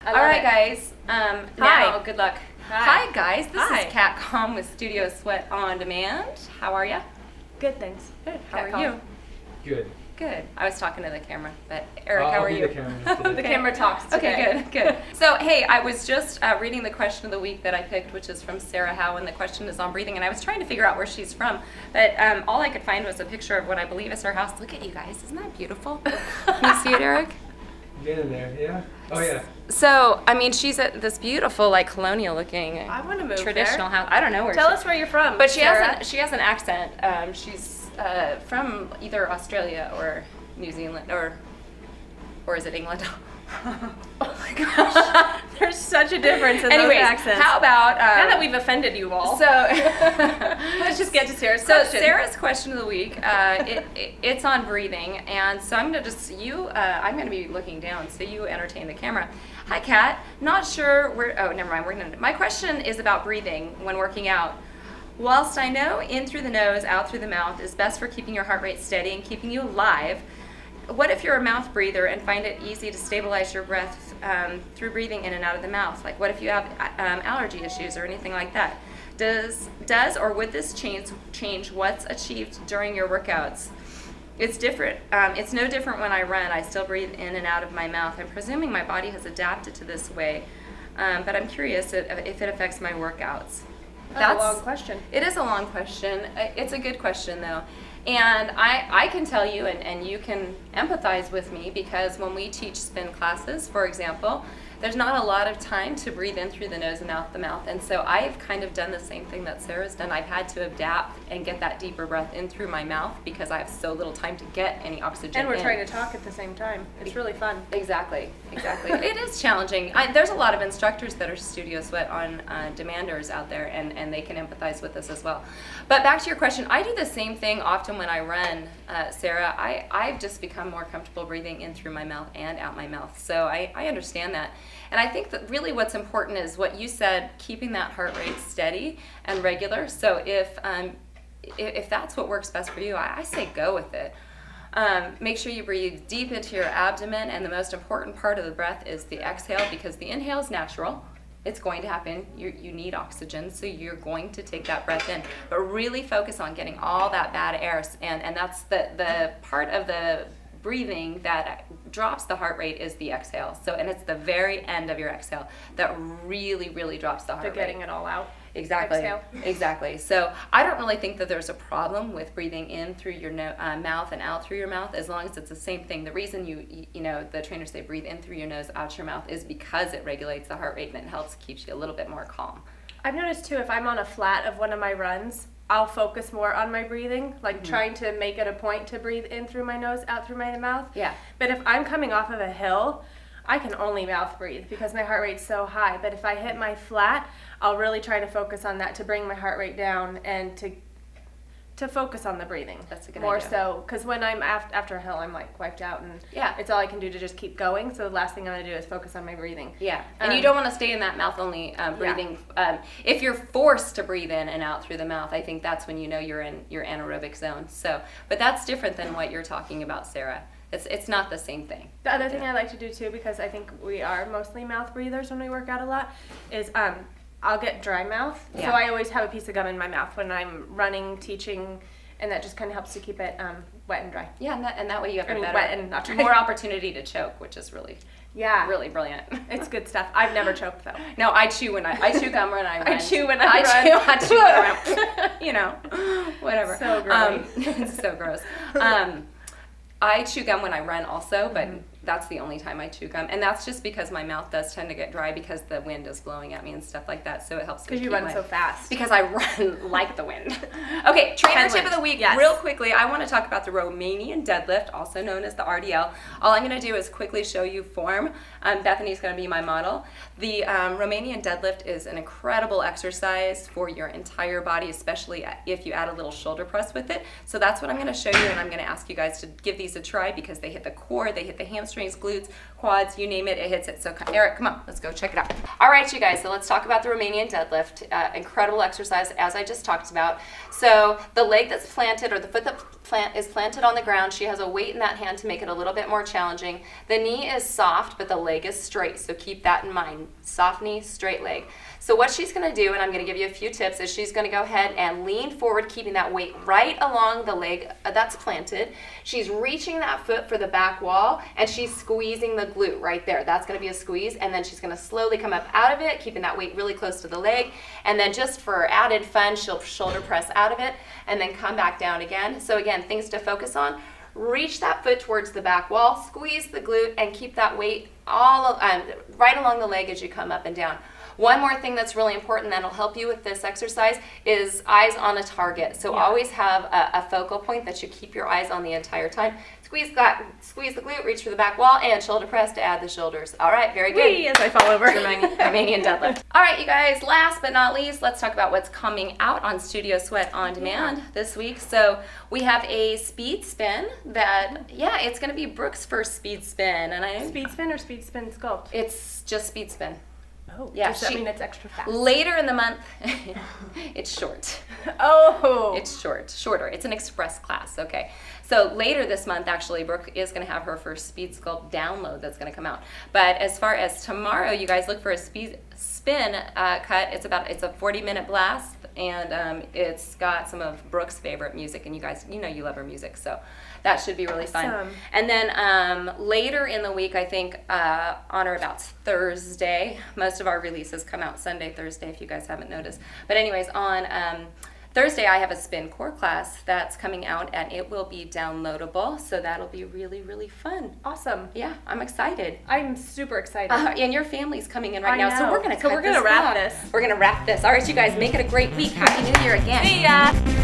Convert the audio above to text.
All right, guys. Hi. Now, good luck. Hi. Guys. This Hi. is Kat Com with Studio Sweat on Demand. How are you? Good, thanks. Good. How Kat are you? Good. Good. I was talking to the camera, but Eric, how I'll are be you? the camera today. The camera talks today. Okay, good. So, hey, I was just reading the question of the week that I picked, which is from Sarah Howe, and the question is on breathing, and I was trying to figure out where she's from, but all I could find was a picture of what I believe is her house. Look at you guys. Isn't that beautiful? Can you see it, Eric? Get in there, yeah? Oh, yeah. So, I mean, she's at this beautiful, like, colonial-looking, I want to move traditional there. house. I don't know where. Tell us where you're from, But she Sarah. has an accent. She's from either Australia or New Zealand, or is it England? Oh my gosh, there's such a difference in Anyways, those accents. how about now that we've offended you all, so let's just get to Sarah's So question. Sarah's question of the week, it's on breathing, and so I'm gonna be looking down, so you entertain the camera. Hi, Kat. Not sure where. Oh, never mind. My question is about breathing when working out. Whilst I know in through the nose, out through the mouth is best for keeping your heart rate steady and keeping you alive, what if you're a mouth breather and find it easy to stabilize your breath through breathing in and out of the mouth? Like, what if you have allergy issues or anything like that? Does or would this change what's achieved during your workouts? It's different. It's no different when I run. I still breathe in and out of my mouth. I'm presuming my body has adapted to this way, but I'm curious if it affects my workouts. That's a long question. It is a long question. It's a good question, though. And I can tell you, and you can empathize with me, because when we teach spin classes, for example, there's not a lot of time to breathe in through the nose and out the mouth. And so I've kind of done the same thing that Sarah's done. I've had to adapt and get that deeper breath in through my mouth because I have so little time to get any oxygen And we're in. trying to talk at the same time. It's really fun. Exactly. It is challenging. There's a lot of instructors that are Studio Sweat on demanders out there, and they can empathize with this as well. But back to your question, I do the same thing often when I run, Sarah. I've just become more comfortable breathing in through my mouth and out my mouth. So I understand that. And I think that really what's important is what you said, keeping that heart rate steady and regular. So if that's what works best for you, I say go with it. Make sure you breathe deep into your abdomen, and the most important part of the breath is the exhale, because the inhale is natural. It's going to happen. You need oxygen, so you're going to take that breath in. But really focus on getting all that bad air, and that's the part of the breathing that drops the heart rate is the exhale. So, and it's the very end of your exhale that really, really drops the heart rate. Getting it all out. Exactly. Exhale. Exactly. So I don't really think that there's a problem with breathing in through your mouth and out through your mouth, as long as it's the same thing. The reason the trainers say breathe in through your nose, out your mouth, is because it regulates the heart rate and it helps keeps you a little bit more calm. I've noticed too, if I'm on a flat of one of my runs, I'll focus more on my breathing, like trying to make it a point to breathe in through my nose, out through my mouth. Yeah. But if I'm coming off of a hill, I can only mouth breathe because my heart rate's so high. But if I hit my flat, I'll really try to focus on that to bring my heart rate down and to focus on the breathing. That's a good more idea. So, because when I'm after a hill, I'm like wiped out, and it's all I can do to just keep going. So the last thing I'm going to do is focus on my breathing. Yeah, and you don't want to stay in that mouth only breathing. If you're forced to breathe in and out through the mouth, I think that's when you know you're in your anaerobic zone. So, but that's different than what you're talking about, Sarah. It's not the same thing. The other thing I like to do too, because I think we are mostly mouth breathers when we work out a lot, is I'll get dry mouth. Yeah. So I always have a piece of gum in my mouth when I'm running, teaching, and that just kind of helps to keep it wet and dry. Yeah, and that way you have wet and not dry. more opportunity to choke, which is really really brilliant. It's good stuff. I've never choked though. No, I chew gum when I run. I chew when I run. I chew when I run. Whatever. So gross. It's so gross. I chew gum when I run also, but that's the only time I chew gum. And that's just because my mouth does tend to get dry because the wind is blowing at me and stuff like that. So it helps me Because you run so fast. Because I run like the wind. Okay, trainer tip of the week. Yes. Real quickly, I want to talk about the Romanian Deadlift, also known as the RDL. All I'm going to do is quickly show you form. Bethany's going to be my model. The Romanian Deadlift is an incredible exercise for your entire body, especially if you add a little shoulder press with it. So that's what I'm going to show you, and I'm going to ask you guys to give these a try because they hit the core, they hit the hamstrings, glutes, quads, you name it, it hits it. So Eric, come on, let's go check it out. All right, you guys, so let's talk about the Romanian deadlift. Incredible exercise, as I just talked about. So the leg that's planted, or the foot that is planted on the ground, she has a weight in that hand to make it a little bit more challenging. The knee is soft, but the leg is straight, so keep that in mind. Soft knee, straight leg. So what she's gonna do, and I'm gonna give you a few tips, is she's gonna go ahead and lean forward, keeping that weight right along the leg that's planted. She's reaching that foot for the back wall, and she's squeezing the glute right there. That's gonna be a squeeze, and then she's gonna slowly come up out of it, keeping that weight really close to the leg, and then just for added fun, she'll shoulder press out of it, and then come back down again. So again, things to focus on. Reach that foot towards the back wall, squeeze the glute, and keep that weight right along the leg as you come up and down. One more thing that's really important that'll help you with this exercise is eyes on a target. So always have a focal point that you keep your eyes on the entire time. Squeeze the glute, reach for the back wall, and shoulder press to add the shoulders. All right, very good. Whee, as I fall over. Romanian deadlift. All right, you guys, last but not least, let's talk about what's coming out on Studio Sweat On Demand this week. So we have a speed spin that, it's going to be Brooke's first speed spin. And Speed spin or speed spin sculpt? It's just speed spin. Oh, yeah, does that mean it's extra fast? Later in the month, it's short. Oh. It's shorter. It's an express class, okay. So later this month, actually, Brooke is going to have her first Speed Sculpt download that's going to come out. But as far as tomorrow, you guys look for a speed spin cut. It's a 40-minute blast, and it's got some of Brooke's favorite music, and you guys, you love her music, so that should be really fun. And then later in the week, I think on or about Thursday, most of our releases come out Sunday, Thursday, if you guys haven't noticed. But anyways, on Thursday, I have a spin core class that's coming out, and it will be downloadable, so that'll be really, really fun. Awesome. Yeah, I'm excited. I'm super excited. And your family's coming in right now, so we're gonna wrap this. We're gonna wrap this. All right, you guys, make it a great week. Happy New Year again. See ya.